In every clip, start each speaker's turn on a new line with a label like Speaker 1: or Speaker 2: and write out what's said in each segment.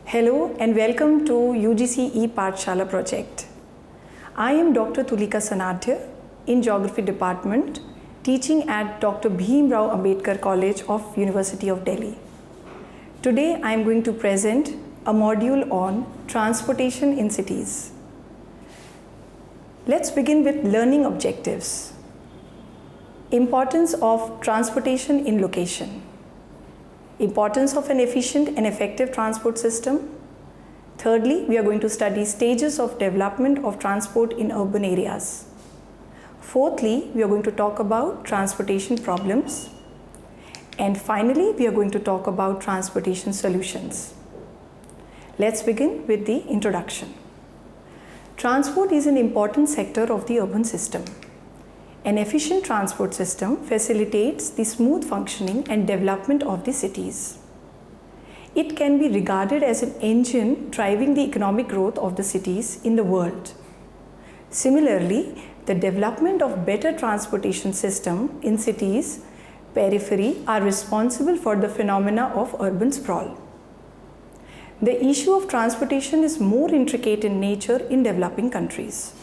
Speaker 1: Hello and welcome to UGC E-Pathshala project. I am Dr. Tulika Sanadhya in Geography Department, teaching at Dr. Bhim Rao Ambedkar College of University of Delhi. Today I am going to present a module on transportation in cities. Let's begin with learning objectives. Importance of transportation in location. Importance of an efficient and effective transport system. Thirdly, we are going to study stages of development of transport in urban areas. Fourthly, we are going to talk about transportation problems. And finally, we are going to talk about transportation solutions. Let's begin with the introduction. Transport is an important sector of the urban system. An efficient transport system facilitates the smooth functioning and development of the cities. It can be regarded as an engine driving the economic growth of the cities in the world. Similarly, the development of better transportation system in cities periphery are responsible for the phenomena of urban sprawl. The issue of transportation is more intricate in nature in developing countries.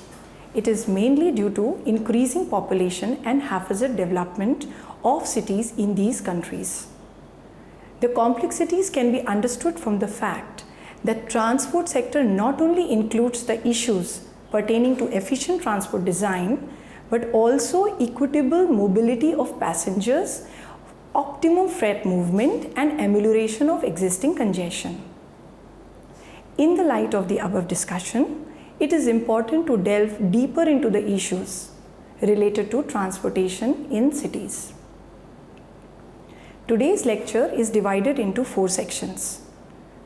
Speaker 1: It is mainly due to increasing population and haphazard development of cities in these countries. The complexities can be understood from the fact that transport sector not only includes the issues pertaining to efficient transport design, but also equitable mobility of passengers, optimum freight movement, and amelioration of existing congestion. In the light of the above discussion, it is important to delve deeper into the issues related to transportation in cities. Today's lecture is divided into 4 sections.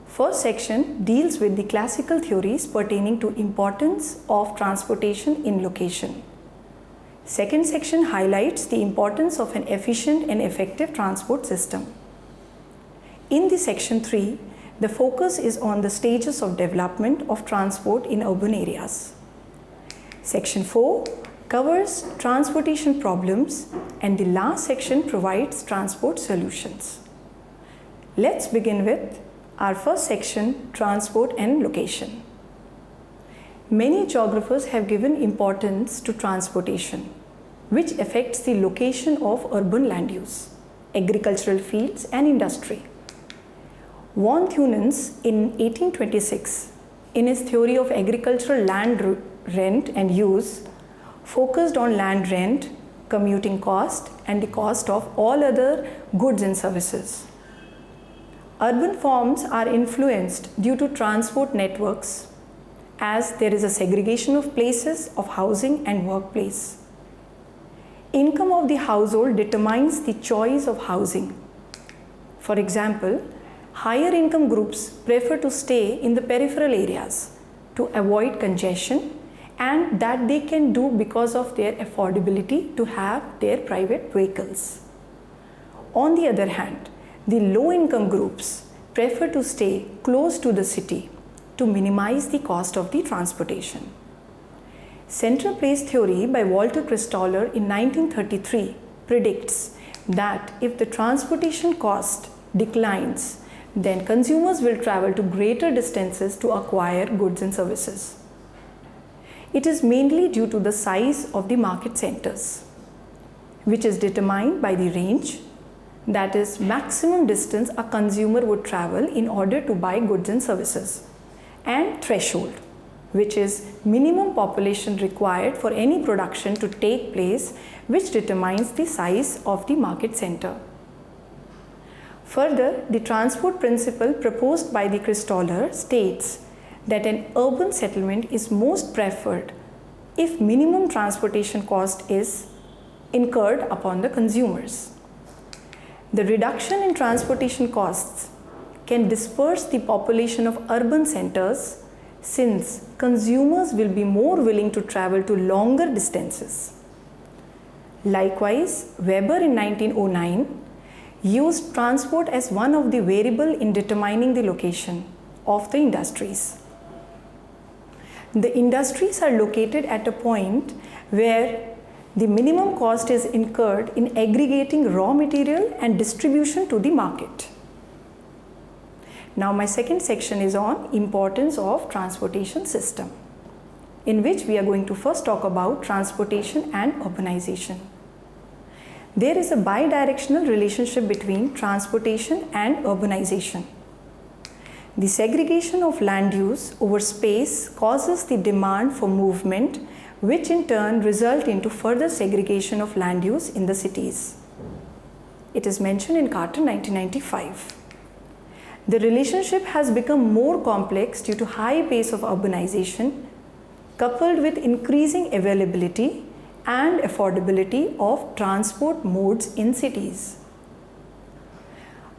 Speaker 1: First section deals with the classical theories pertaining to importance of transportation in location. Second section highlights the importance of an efficient and effective transport system. In the section 3, the focus is on the stages of development of transport in urban areas. Section 4 covers transportation problems, and the last section provides transport solutions. Let's begin with our first section, transport and location. Many geographers have given importance to transportation, which affects the location of urban land use, agricultural fields, and industry. Von Thunens in 1826, in his theory of agricultural land rent and use, focused on land rent, commuting cost, and the cost of all other goods and services. Urban forms are influenced due to transport networks, as there is a segregation of places of housing and workplace. Income of the household determines the choice of housing. For example, higher income groups prefer to stay in the peripheral areas to avoid congestion, and that they can do because of their affordability to have their private vehicles. On the other hand, the low income groups prefer to stay close to the city to minimize the cost of the transportation. Central place theory by Walter Christoller in 1933 predicts that if the transportation cost declines, then consumers will travel to greater distances to acquire goods and services. It is mainly due to the size of the market centers, which is determined by the range, that is, maximum distance a consumer would travel in order to buy goods and services, and threshold, which is minimum population required for any production to take place, which determines the size of the market center. Further, the transport principle proposed by the Christoller states that an urban settlement is most preferred if minimum transportation cost is incurred upon the consumers. The reduction in transportation costs can disperse the population of urban centers, since consumers will be more willing to travel to longer distances. Likewise, Weber in 1909 used transport as one of the variables in determining the location of the industries. The industries are located at a point where the minimum cost is incurred in aggregating raw material and distribution to the market. Now my second section is on importance of transportation system, in which we are going to first talk about transportation and urbanization. There is a bidirectional relationship between transportation and urbanization. The segregation of land use over space causes the demand for movement, which in turn result into further segregation of land use in the cities. It is mentioned in Carter 1995. The relationship has become more complex due to high pace of urbanization, coupled with increasing availability and affordability of transport modes in cities.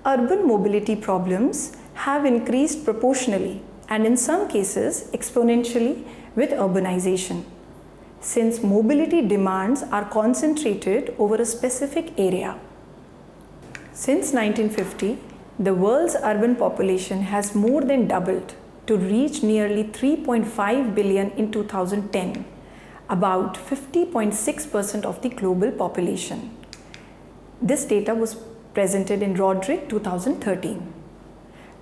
Speaker 1: Urban mobility problems have increased proportionally and in some cases exponentially with urbanization, since mobility demands are concentrated over a specific area. Since 1950, the world's urban population has more than doubled to reach nearly 3.5 billion in 2010, about 50.6% of the global population. This data was presented in Roderick 2013.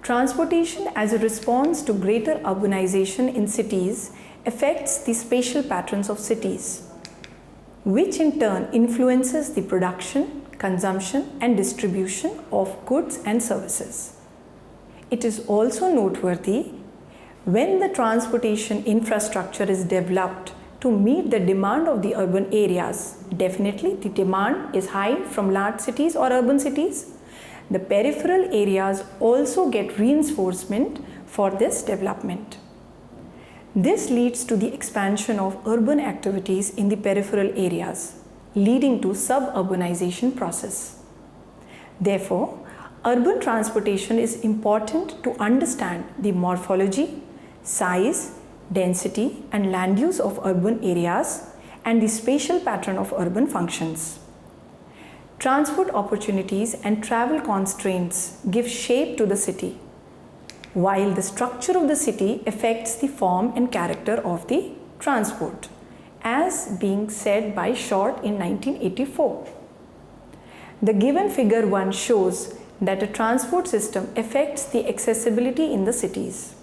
Speaker 1: Transportation as a response to greater urbanization in cities affects the spatial patterns of cities, which in turn influences the production, consumption and distribution of goods and services. It is also noteworthy when the transportation infrastructure is developed to meet the demand of the urban areas. Definitely the demand is high from large cities or urban cities. The peripheral areas also get reinforcement for this development. This leads to the expansion of urban activities in the peripheral areas, leading to suburbanization process. Therefore, urban transportation is important to understand the morphology, size, density and land use of urban areas and the spatial pattern of urban functions. Transport opportunities and travel constraints give shape to the city, while the structure of the city affects the form and character of the transport, as being said by Short in 1984. The given figure 1 shows that a transport system affects the accessibility in the cities,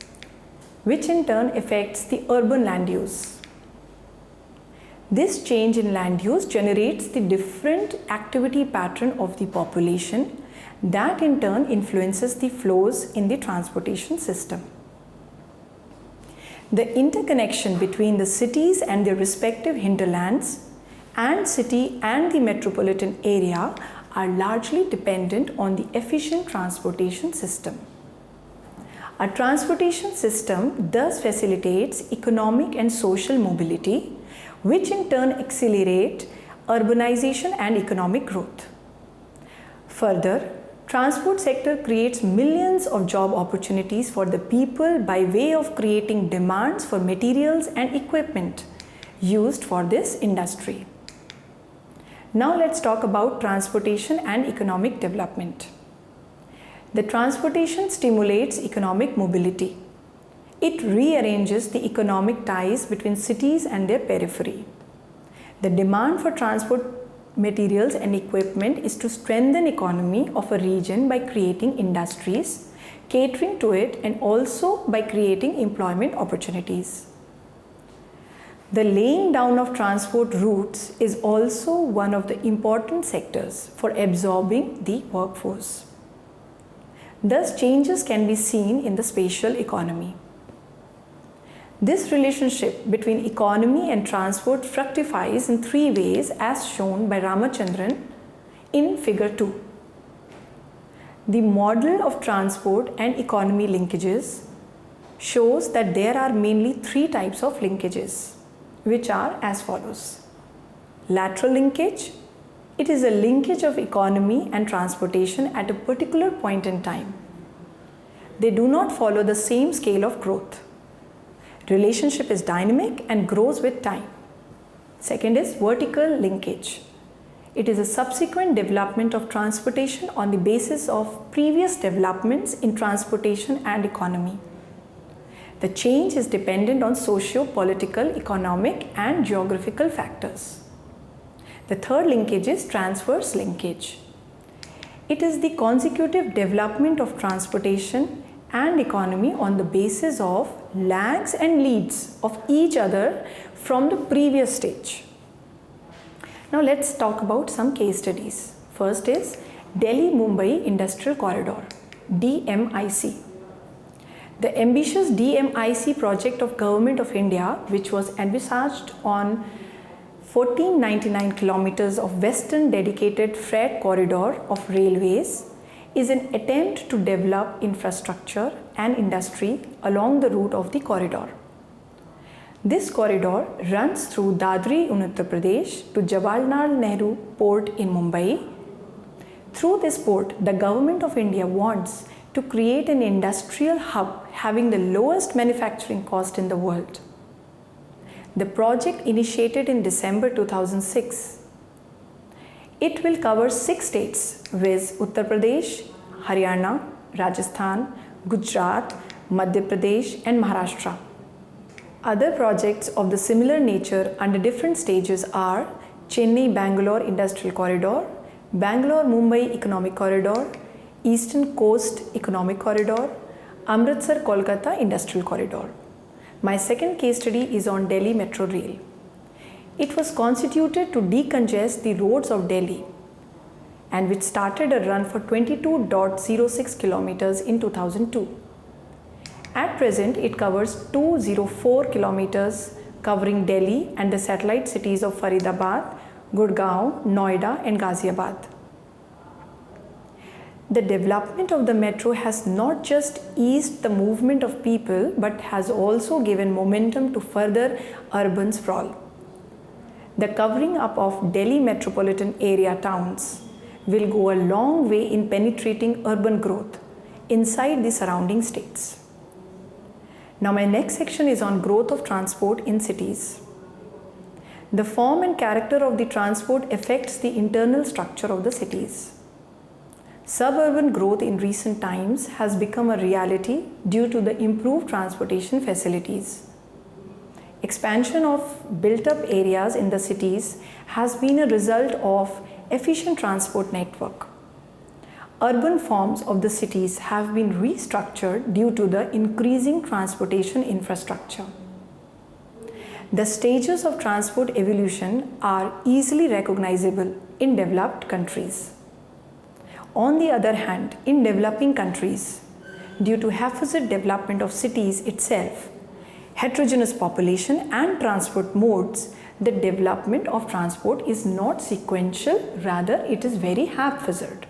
Speaker 1: which in turn affects the urban land use. This change in land use generates the different activity pattern of the population that in turn influences the flows in the transportation system. The interconnection between the cities and their respective hinterlands and city and the metropolitan area are largely dependent on the efficient transportation system. A transportation system thus facilitates economic and social mobility, which in turn accelerate urbanization and economic growth. Further, transport sector creates millions of job opportunities for the people by way of creating demands for materials and equipment used for this industry. Now let's talk about transportation and economic development. The transportation stimulates economic mobility. It rearranges the economic ties between cities and their periphery. The demand for transport materials and equipment is to strengthen economy of a region by creating industries, catering to it, and also by creating employment opportunities. The laying down of transport routes is also one of the important sectors for absorbing the workforce. Thus, changes can be seen in the spatial economy. This relationship between economy and transport fructifies in 3 ways as shown by Ramachandran in figure 2. The model of transport and economy linkages shows that there are mainly 3 types of linkages, which are as follows. Lateral linkage. It is a linkage of economy and transportation at a particular point in time. They do not follow the same scale of growth. Relationship is dynamic and grows with time. Second is vertical linkage. It is a subsequent development of transportation on the basis of previous developments in transportation and economy. The change is dependent on socio-political, economic and geographical factors. The third linkage is transverse linkage. It is the consecutive development of transportation and economy on the basis of lags and leads of each other from the previous stage. Now let's talk about some case studies. First is Delhi-Mumbai Industrial Corridor, DMIC. The ambitious DMIC project of Government of India, which was envisaged on 1499 kilometers of western dedicated freight corridor of railways, is an attempt to develop infrastructure and industry along the route of the corridor. This corridor runs through Dadri in Uttar Pradesh to Jawaharlal Nehru Port in Mumbai. Through this port, the Government of India wants to create an industrial hub having the lowest manufacturing cost in the world. The project initiated in December 2006. It will cover 6 states, viz. Uttar Pradesh, Haryana, Rajasthan, Gujarat, Madhya Pradesh and Maharashtra. Other projects of the similar nature under different stages are Chennai-Bangalore Industrial Corridor, Bangalore-Mumbai Economic Corridor, Eastern Coast Economic Corridor, Amritsar-Kolkata Industrial Corridor. My second case study is on Delhi Metro Rail. It was constituted to decongest the roads of Delhi and which started a run for 22.06 kilometers in 2002. At present, it covers 204 kilometers covering Delhi and the satellite cities of Faridabad, Gurgaon, Noida and Ghaziabad. The development of the metro has not just eased the movement of people but has also given momentum to further urban sprawl. The covering up of Delhi metropolitan area towns will go a long way in penetrating urban growth inside the surrounding states. Now my next section is on growth of transport in cities. The form and character of the transport affects the internal structure of the cities. Suburban growth in recent times has become a reality due to the improved transportation facilities. Expansion of built-up areas in the cities has been a result of efficient transport network. Urban forms of the cities have been restructured due to the increasing transportation infrastructure. The stages of transport evolution are easily recognizable in developed countries. On the other hand, in developing countries, due to haphazard development of cities itself, heterogeneous population and transport modes, the development of transport is not sequential, rather it is very haphazard.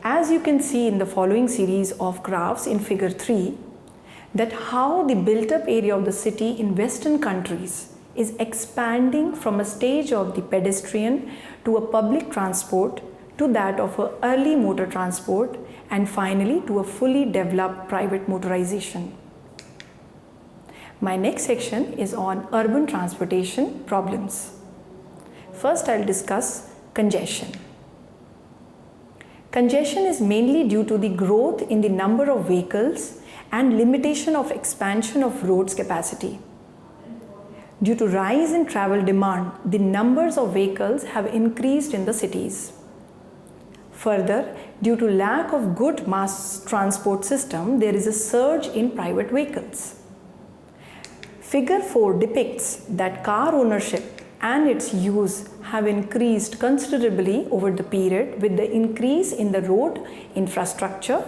Speaker 1: As you can see in the following series of graphs in figure 3, that how the built-up area of the city in Western countries is expanding from a stage of the pedestrian to a public transport to that of a early motor transport and finally to a fully developed private motorization. My next section is on urban transportation problems. First, I'll discuss congestion. Congestion is mainly due to the growth in the number of vehicles and limitation of expansion of roads capacity. Due to rise in travel demand, the numbers of vehicles have increased in the cities. Further, due to lack of good mass transport system, there is a surge in private vehicles. Figure 4 depicts that car ownership and its use have increased considerably over the period with the increase in the road infrastructure,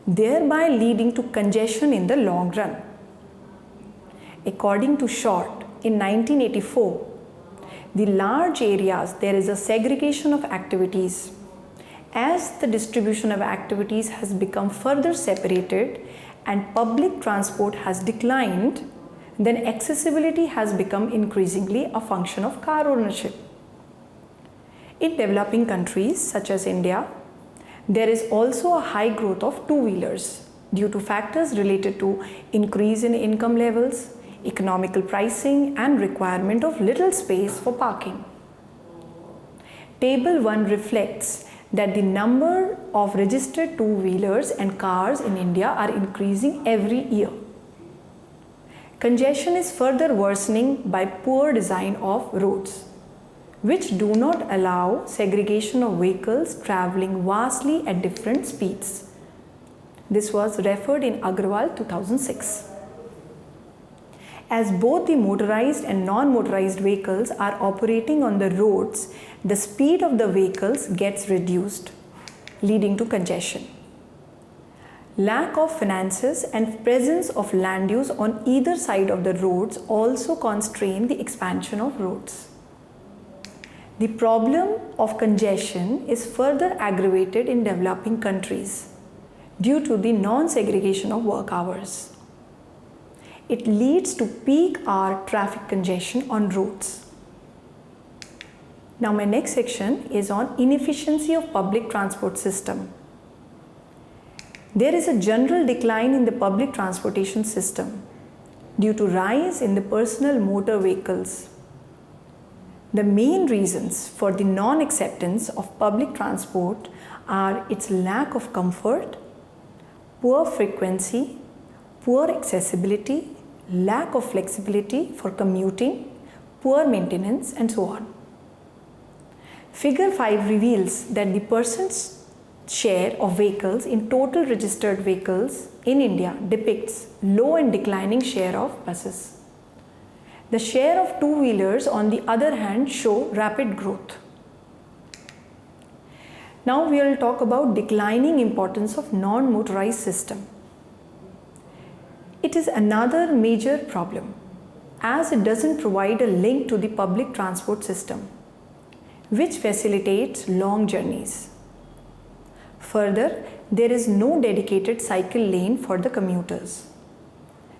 Speaker 1: thereby leading to congestion in the long run. According to Short, in 1984, the large areas there is a segregation of activities. As the distribution of activities has become further separated and public transport has declined, then accessibility has become increasingly a function of car ownership. In developing countries such as India, there is also a high growth of two-wheelers due to factors related to increase in income levels, economical pricing and requirement of little space for parking. Table 1 reflects that the number of registered two-wheelers and cars in India are increasing every year. Congestion is further worsening by poor design of roads, which do not allow segregation of vehicles traveling vastly at different speeds. This was referred in Agrawal 2006. As both the motorized and non-motorized vehicles are operating on the roads, the speed of the vehicles gets reduced, leading to congestion. Lack of finances and presence of land use on either side of the roads also constrain the expansion of roads. The problem of congestion is further aggravated in developing countries due to the non-segregation of work hours. It leads to peak hour traffic congestion on roads. Now my next section is on inefficiency of public transport system. There is a general decline in the public transportation system due to rise in the personal motor vehicles. The main reasons for the non-acceptance of public transport are its lack of comfort, poor frequency, poor accessibility, lack of flexibility for commuting, poor maintenance, and so on. Figure 5 reveals that the percent share of vehicles in total registered vehicles in India depicts low and declining share of buses. The share of two-wheelers, on the other hand, show rapid growth. Now we will talk about declining importance of non-motorized system. It is another major problem as it doesn't provide a link to the public transport system, which facilitates long journeys. Further, there is no dedicated cycle lane for the commuters,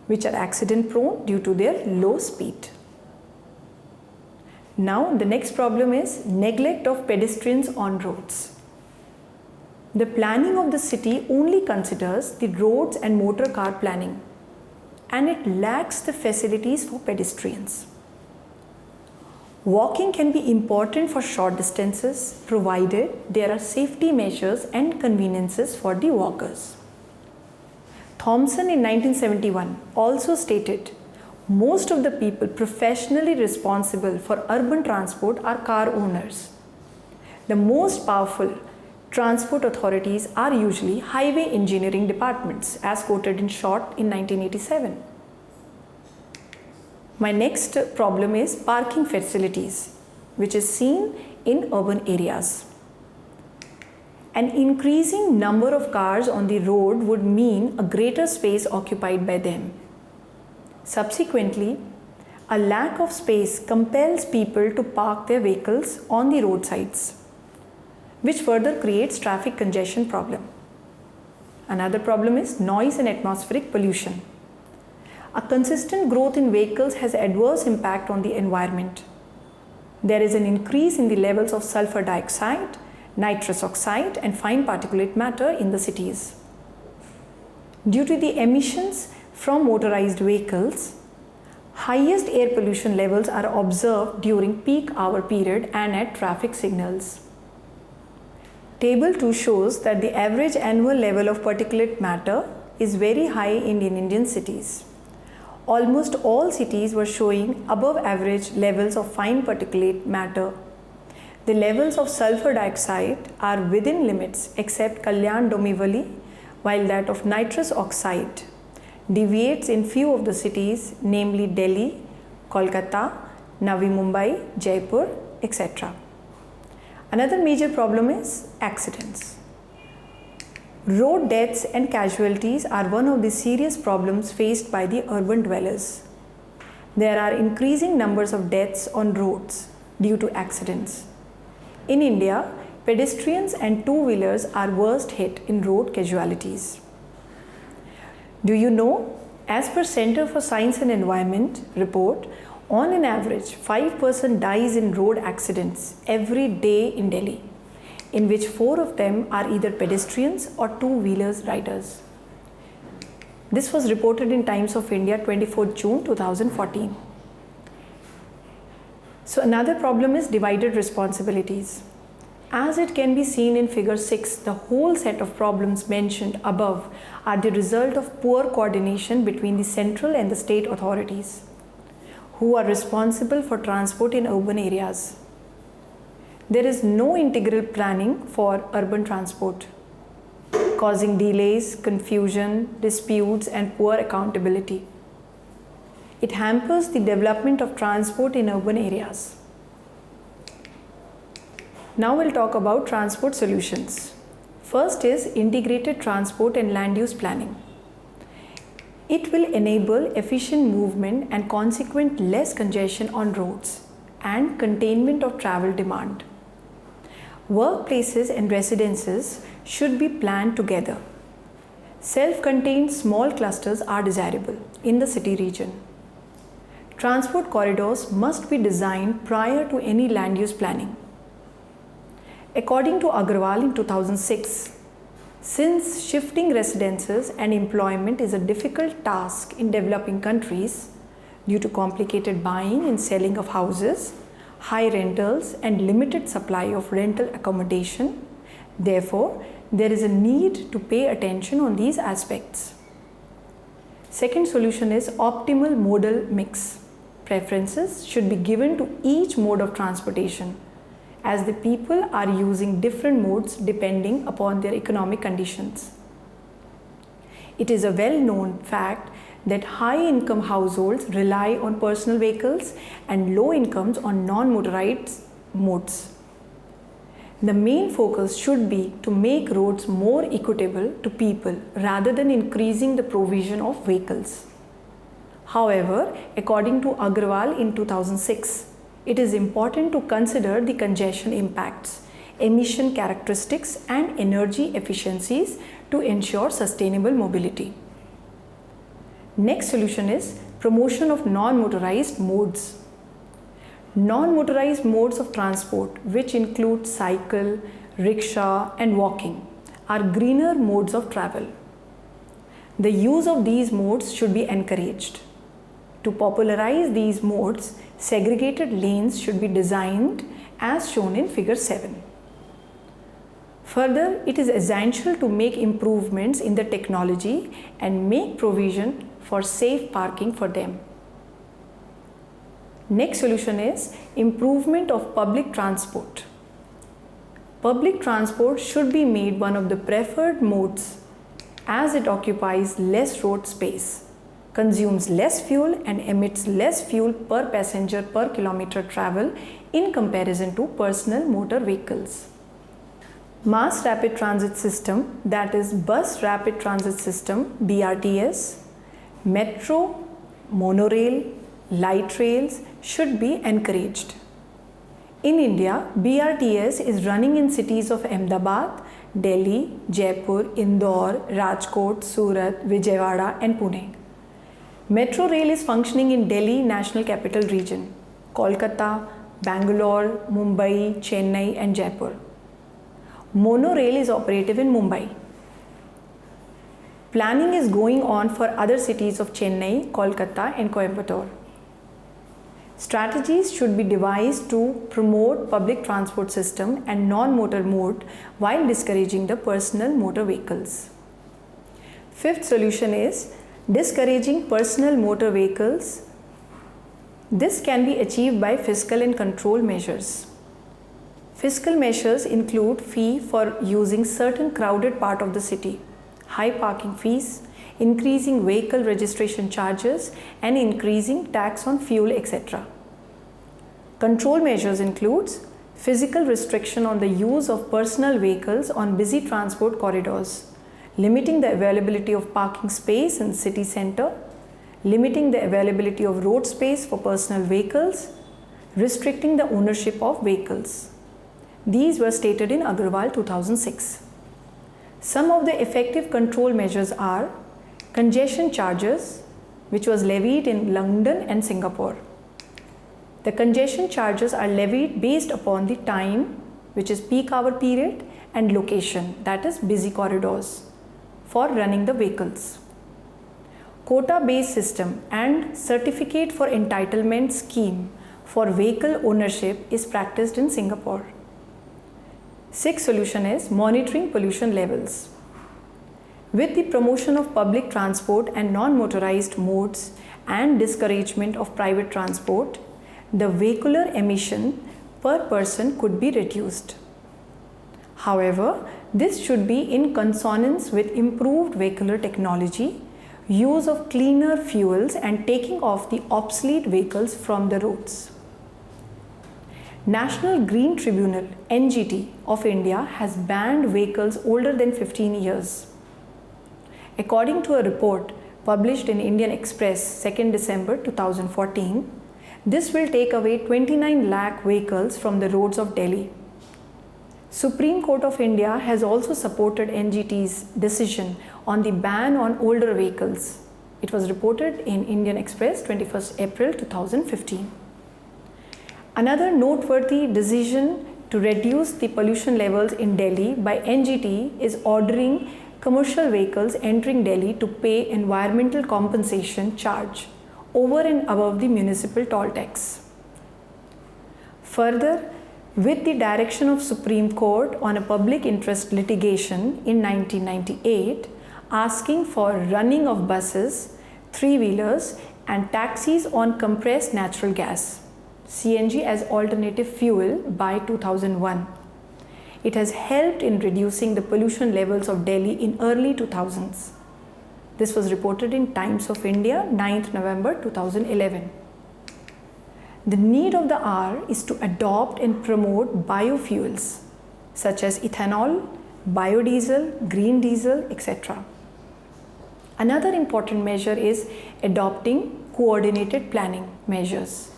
Speaker 1: which are accident prone due to their low speed. Now the next problem is neglect of pedestrians on roads. The planning of the city only considers the roads and motor car planning, and it lacks the facilities for pedestrians. Walking can be important for short distances provided there are safety measures and conveniences for the walkers. Thompson in 1971 also stated, most of the people professionally responsible for urban transport are car owners. The most powerful transport authorities are usually highway engineering departments, as quoted in Short in 1987. My next problem is parking facilities, which is seen in urban areas. An increasing number of cars on the road would mean a greater space occupied by them. Subsequently, a lack of space compels people to park their vehicles on the roadsides, which further creates traffic congestion problem. Another problem is noise and atmospheric pollution. A consistent growth in vehicles has adverse impact on the environment. There is an increase in the levels of sulfur dioxide, nitrous oxide, and fine particulate matter in the cities. Due to the emissions from motorized vehicles, highest air pollution levels are observed during peak hour period and at traffic signals. Table 2 shows that the average annual level of particulate matter is very high in Indian cities. Almost all cities were showing above average levels of fine particulate matter. The levels of sulfur dioxide are within limits except Kalyan Dombivli, while that of nitrous oxide deviates in few of the cities, namely Delhi, Kolkata, Navi Mumbai, Jaipur, etc. Another major problem is accidents. Road deaths and casualties are one of the serious problems faced by the urban dwellers. There are increasing numbers of deaths on roads due to accidents. In India, pedestrians and two-wheelers are worst hit in road casualties. Do you know, as per Center for Science and Environment report, on an average, 5% dies in road accidents every day in Delhi, in which 4 of them are either pedestrians or two-wheelers riders. This was reported in Times of India 24 June 2014. So another problem is divided responsibilities. As it can be seen in figure 6, the whole set of problems mentioned above are the result of poor coordination between the central and the state authorities, who are responsible for transport in urban areas. There is no integral planning for urban transport, causing delays, confusion, disputes, and poor accountability. It hampers the development of transport in urban areas. Now we'll talk about transport solutions. First is integrated transport and land use planning. It will enable efficient movement and consequent less congestion on roads and containment of travel demand. Workplaces and residences should be planned together. Self-contained small clusters are desirable in the city region. Transport corridors must be designed prior to any land use planning. According to Agarwal in 2006, since shifting residences and employment is a difficult task in developing countries due to complicated buying and selling of houses, high rentals and limited supply of rental accommodation, therefore, there is a need to pay attention on these aspects. Second solution is optimal modal mix. Preferences should be given to each mode of transportation, as the people are using different modes depending upon their economic conditions. It is a well-known fact that high-income households rely on personal vehicles and low incomes on non-motorized modes. The main focus should be to make roads more equitable to people rather than increasing the provision of vehicles. However, according to Agarwal in 2006, it is important to consider the congestion impacts, emission characteristics and energy efficiencies to ensure sustainable mobility. Next solution is promotion of non-motorized modes. Non-motorized modes of transport, which include cycle, rickshaw and walking, are greener modes of travel. The use of these modes should be encouraged. To popularize these modes, segregated lanes should be designed as shown in figure 7. Further, it is essential to make improvements in the technology and make provision for safe parking for them. Next solution is improvement of public transport. Public transport should be made one of the preferred modes as it occupies less road space, consumes less fuel and emits less fuel per passenger per kilometer travel in comparison to personal motor vehicles. Mass Rapid Transit System, that is Bus Rapid Transit System BRTS, metro, monorail, light rails should be encouraged. In India, BRTS is running in cities of Ahmedabad, Delhi, Jaipur, Indore, Rajkot, Surat, Vijayawada and Pune. Metro rail is functioning in Delhi National Capital Region, Kolkata, Bangalore, Mumbai, Chennai and Jaipur. Monorail is operative in Mumbai. Planning is going on for other cities of Chennai, Kolkata and Coimbatore. Strategies should be devised to promote public transport system and non-motor mode while discouraging the personal motor vehicles. Fifth solution is discouraging personal motor vehicles. This can be achieved by fiscal and control measures. Fiscal measures include fee for using certain crowded part of the city, high parking fees, increasing vehicle registration charges and increasing tax on fuel, etc. Control measures includes physical restriction on the use of personal vehicles on busy transport corridors, limiting the availability of parking space in city center, limiting the availability of road space for personal vehicles, restricting the ownership of vehicles. These were stated in Agarwal 2006. Some of the effective control measures are congestion charges, which was levied in London and Singapore. The congestion charges are levied based upon the time, which is peak hour period, and location, that is busy corridors, for running the vehicles. Quota-based system and certificate for entitlement scheme for vehicle ownership is practiced in Singapore. Sixth solution is monitoring pollution levels. With the promotion of public transport and non-motorized modes and discouragement of private transport, the vehicular emission per person could be reduced. However, this should be in consonance with improved vehicular technology, use of cleaner fuels and taking off the obsolete vehicles from the roads. National Green Tribunal (NGT) of India has banned vehicles older than 15 years. According to a report published in Indian Express 2nd December 2014, this will take away 29 lakh vehicles from the roads of Delhi. Supreme Court of India has also supported NGT's decision on the ban on older vehicles. It was reported in Indian Express 21st April 2015. Another noteworthy decision to reduce the pollution levels in Delhi by NGT is ordering commercial vehicles entering Delhi to pay environmental compensation charge over and above the municipal toll tax. Further, with the direction of Supreme Court on a public interest litigation in 1998 asking for running of buses, three-wheelers and taxis on compressed natural gas (CNG) as alternative fuel by 2001. It has helped in reducing the pollution levels of Delhi in early 2000s. This was reported in Times of India, 9th November 2011. The need of the hour is to adopt and promote biofuels such as ethanol, biodiesel, green diesel, etc. Another important measure is adopting coordinated planning measures.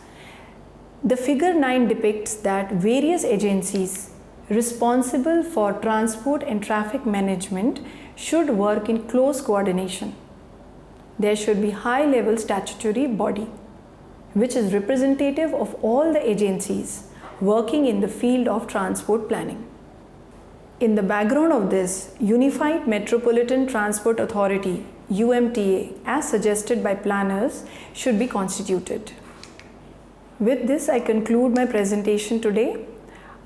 Speaker 1: The figure 9 depicts that various agencies responsible for transport and traffic management should work in close coordination. There should be high-level statutory body which is representative of all the agencies working in the field of transport planning. In the background of this, Unified Metropolitan Transport Authority UMTA, as suggested by planners, should be constituted. With this, I conclude my presentation today.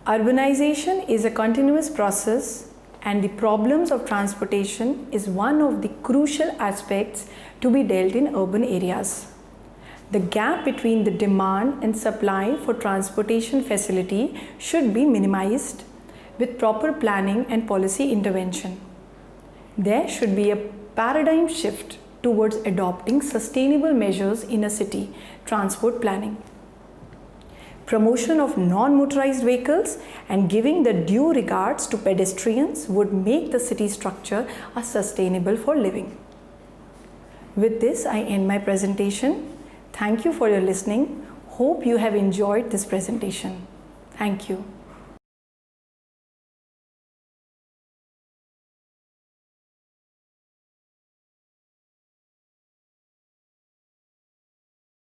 Speaker 1: Urbanization is a continuous process and the problems of transportation is one of the crucial aspects to be dealt in urban areas. The gap between the demand and supply for transportation facility should be minimized with proper planning and policy intervention. There should be a paradigm shift towards adopting sustainable measures in a city transport planning. Promotion of non-motorized vehicles and giving the due regards to pedestrians would make the city structure sustainable for living. With this, I end my presentation. Thank you for your listening. Hope you have enjoyed this presentation. Thank you.